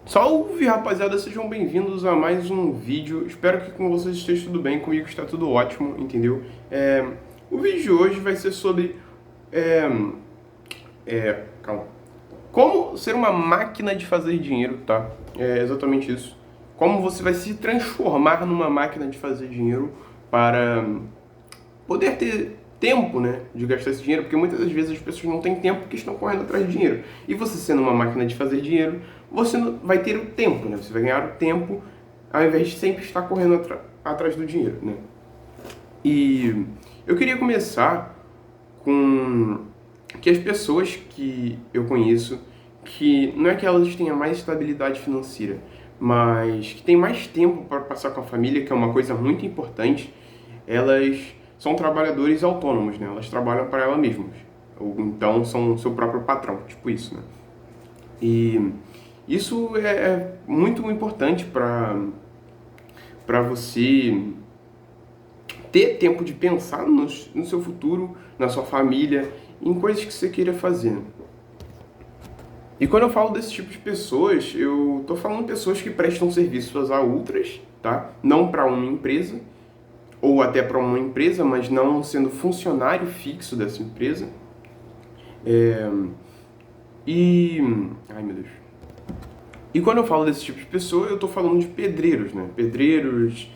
Salve, rapaziada, sejam bem-vindos a mais um vídeo. Espero que com vocês esteja tudo bem, comigo está tudo ótimo, entendeu? O vídeo de hoje vai ser sobre calma. Como ser uma máquina de fazer dinheiro, tá? É exatamente isso. Como você vai se transformar numa máquina de fazer dinheiro para poder ter tempo, né, de gastar esse dinheiro, porque muitas das vezes as pessoas não têm tempo porque estão correndo atrás de dinheiro. E você sendo uma máquina de fazer dinheiro, você vai ter o tempo, né? Você vai ganhar o tempo ao invés de sempre estar correndo atrás do dinheiro, né? E eu queria começar com que as pessoas que eu conheço, que não é que elas tenham mais estabilidade financeira, mas que têm mais tempo para passar com a família, que é uma coisa muito importante, elas são trabalhadores autônomos, né? Elas trabalham para elas mesmas, ou então são seu próprio patrão, tipo isso, né? E isso é muito importante para você ter tempo de pensar no seu futuro, na sua família, em coisas que você queira fazer. E quando eu falo desse tipo de pessoas, eu tô falando de pessoas que prestam serviços a outras, tá? Não para uma empresa, ou até para uma empresa, mas não sendo funcionário fixo dessa empresa. Ai, meu Deus. E quando eu falo desse tipo de pessoa, eu estou falando de pedreiros, né? Pedreiros,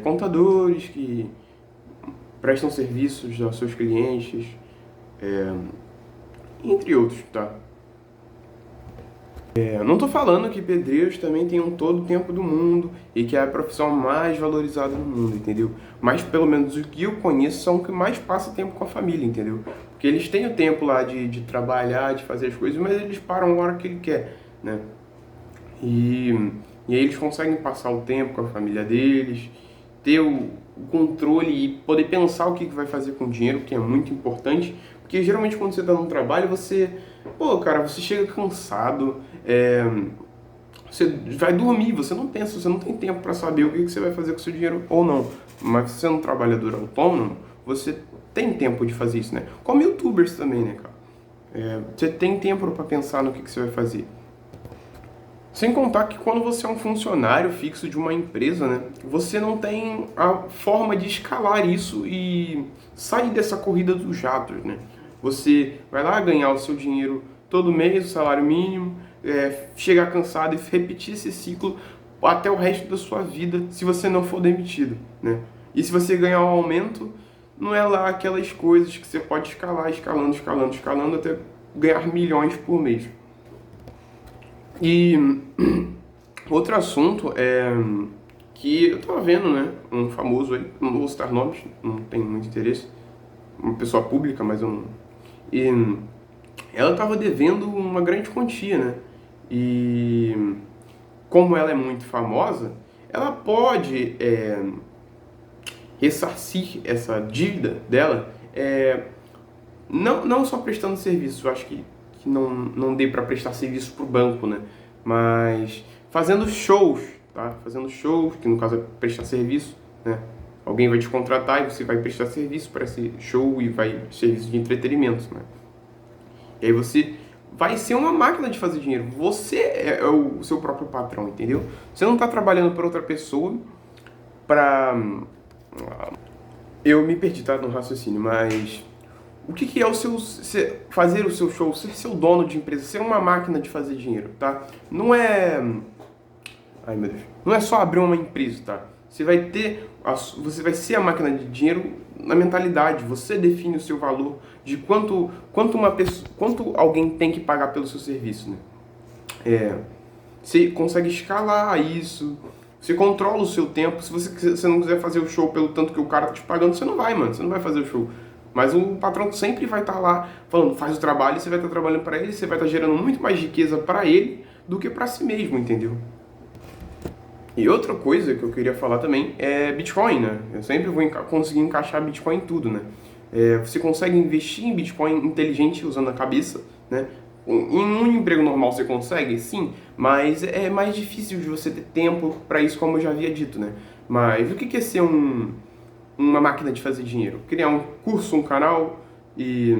contadores que prestam serviços aos seus clientes, entre outros, tá? Não estou falando que pedreiros também tenham todo o tempo do mundo e que é a profissão mais valorizada no mundo, entendeu? Mas pelo menos o que eu conheço são os que mais passam tempo com a família, entendeu? Porque eles têm o tempo lá de trabalhar, de fazer as coisas, mas eles param a hora que ele quer, né? E, e aí eles conseguem passar o tempo com a família deles, ter o controle e poder pensar o que vai fazer com o dinheiro, que é muito importante, porque geralmente quando você está no trabalho, você chega cansado, você vai dormir, você não pensa, você não tem tempo para saber o que você vai fazer com o seu dinheiro ou não. Mas se você é um trabalhador autônomo, você tem tempo de fazer isso, né? Como YouTubers também, né, cara? Você tem tempo para pensar no que você vai fazer. Sem contar que quando você é um funcionário fixo de uma empresa, né, você não tem a forma de escalar isso e sair dessa corrida dos jatos, né? Você vai lá ganhar o seu dinheiro todo mês, o salário mínimo, chegar cansado e repetir esse ciclo até o resto da sua vida, se você não for demitido, né? E se você ganhar um aumento, não é lá aquelas coisas que você pode escalar, escalando, escalando, escalando até ganhar milhões por mês. E outro assunto é que eu tava vendo, né, um famoso aí, não vou citar nomes, não tenho muito interesse, uma pessoa pública, mas eu não... E ela tava devendo uma grande quantia, né? E como ela é muito famosa, ela pode ressarcir essa dívida dela, não só prestando serviço, eu acho que não dê para prestar serviço pro banco, né? Mas fazendo shows, tá? Fazendo shows, que no caso é prestar serviço, né? Alguém vai te contratar e você vai prestar serviço para esse show e vai serviço de entretenimento, né? E aí você vai ser uma máquina de fazer dinheiro. Você é o seu próprio patrão, entendeu? Você não está trabalhando para outra pessoa para... Eu me perdi, tá, no raciocínio, mas... O que é o seu fazer o seu show, ser seu dono de empresa, ser uma máquina de fazer dinheiro, tá? Não é... Ai, meu Deus. Não é só abrir uma empresa, tá? Você vai ser a máquina de dinheiro na mentalidade. Você define o seu valor de quanto alguém tem que pagar pelo seu serviço, né? Você consegue escalar isso. Você controla o seu tempo. Se você não quiser fazer o show pelo tanto que o cara tá te pagando, você não vai, mano. Você não vai fazer o show. Mas o patrão sempre vai estar lá falando, faz o trabalho, você vai estar trabalhando para ele, você vai estar gerando muito mais riqueza para ele do que para si mesmo, entendeu? E outra coisa que eu queria falar também é Bitcoin, né? Eu sempre vou conseguir encaixar Bitcoin em tudo, né? Você consegue investir em Bitcoin inteligente usando a cabeça, né? Em um emprego normal você consegue, sim, mas é mais difícil de você ter tempo para isso, como eu já havia dito, né? Mas o que é ser uma máquina de fazer dinheiro? Criar um curso, um canal e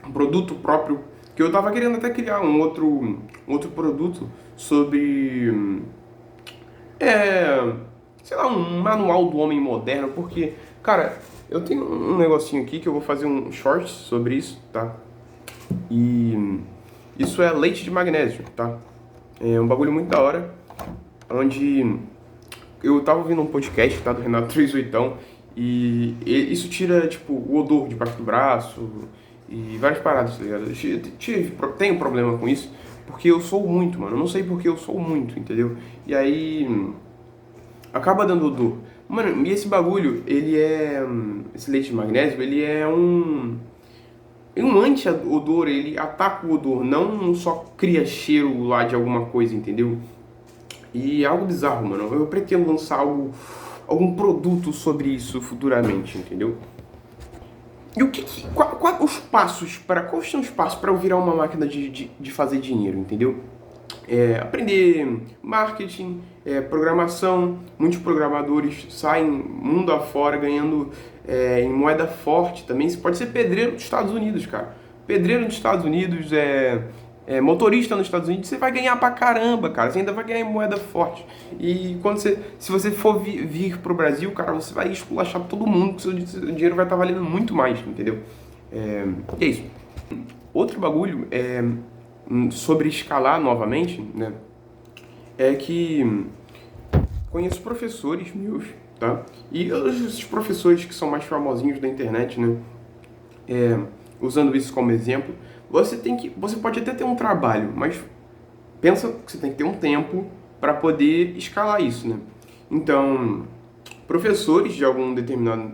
um produto próprio, que eu tava querendo até criar outro produto sobre, sei lá, um manual do homem moderno, porque, cara, eu tenho um negocinho aqui que eu vou fazer um short sobre isso, tá? E isso é leite de magnésio, tá? É um bagulho muito da hora, onde eu tava ouvindo um podcast, tá, do Renato 38, isso tira, tipo, o odor debaixo do braço e várias paradas, tá ligado? Tenho problema com isso, porque eu sou muito, mano. Eu não sei porque eu sou muito, entendeu? E aí acaba dando odor. Mano, e esse bagulho, esse leite de magnésio, ele é um anti-odor, ele ataca o odor, não só cria cheiro lá de alguma coisa, entendeu? E é algo bizarro, mano. Eu pretendo lançar algum produto sobre isso futuramente, entendeu? E quais são os passos para eu virar uma máquina de fazer dinheiro, entendeu? Aprender marketing, programação. Muitos programadores saem mundo afora ganhando em moeda forte também. Você pode ser pedreiro dos Estados Unidos, cara. Pedreiro dos Estados Unidos, motorista nos Estados Unidos, você vai ganhar pra caramba, cara. Você ainda vai ganhar em moeda forte. E se você for vir pro Brasil, cara, você vai esculachar todo mundo, que seu dinheiro vai estar valendo muito mais, entendeu? E é isso. Outro bagulho sobre escalar novamente, né? É que conheço professores meus, tá? E esses professores que são mais famosinhos da internet, né? Usando isso como exemplo, você pode até ter um trabalho, mas pensa que você tem que ter um tempo para poder escalar isso, né? Então, professores de alguma determinada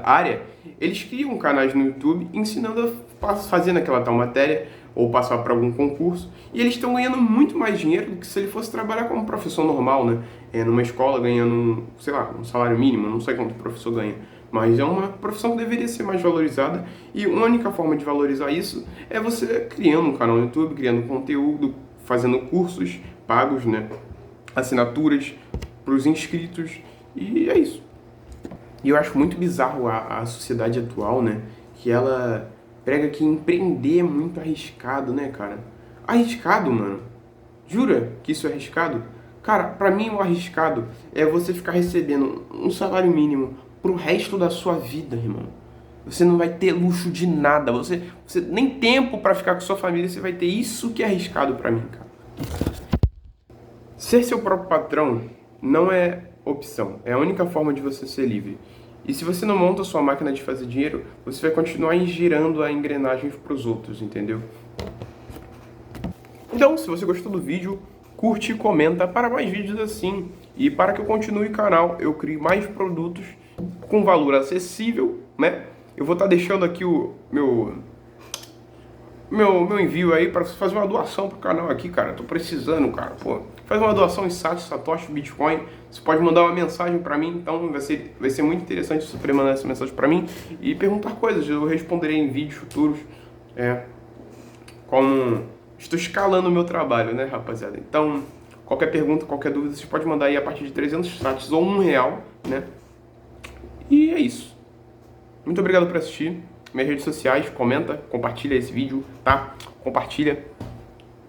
área, eles criam canais no YouTube ensinando a fazer naquela tal matéria ou passar para algum concurso, e eles estão ganhando muito mais dinheiro do que se ele fosse trabalhar como professor normal, né? Numa escola ganhando, sei lá, um salário mínimo, não sei quanto o professor ganha, mas é uma profissão que deveria ser mais valorizada, e a única forma de valorizar isso é você criando um canal no YouTube, criando conteúdo, fazendo cursos pagos, né? Assinaturas para os inscritos, e é isso. E eu acho muito bizarro a sociedade atual, né? Que ela prega que empreender é muito arriscado, né, cara? Arriscado, mano? Jura que isso é arriscado? Cara, pra mim o arriscado é você ficar recebendo um salário mínimo pro resto da sua vida, irmão. Você não vai ter luxo de nada, você nem tempo pra ficar com sua família você vai ter. Isso que é arriscado pra mim, cara. Ser seu próprio patrão não é opção, é a única forma de você ser livre. E se você não monta a sua máquina de fazer dinheiro, você vai continuar girando a engrenagem para os outros, entendeu? Então, se você gostou do vídeo, curte e comenta para mais vídeos assim. E para que eu continue o canal, eu crio mais produtos com valor acessível, né? Eu vou estar deixando aqui o meu envio aí para fazer uma doação pro canal aqui, cara. Tô precisando, cara. Pô, faz uma doação em Satoshi, Bitcoin. Você pode mandar uma mensagem para mim, então vai ser muito interessante se você mandar essa mensagem para mim e perguntar coisas. Eu responderei em vídeos futuros. Como estou escalando o meu trabalho, né, rapaziada? Então, qualquer pergunta, qualquer dúvida, você pode mandar aí a partir de 300 sats ou R$1, né? E é isso. Muito obrigado por assistir. Minhas redes sociais, comenta, compartilha esse vídeo, tá? Compartilha.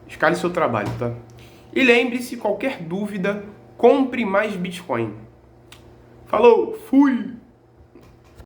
Escale seu trabalho, tá? E lembre-se, qualquer dúvida, compre mais Bitcoin. Falou, fui!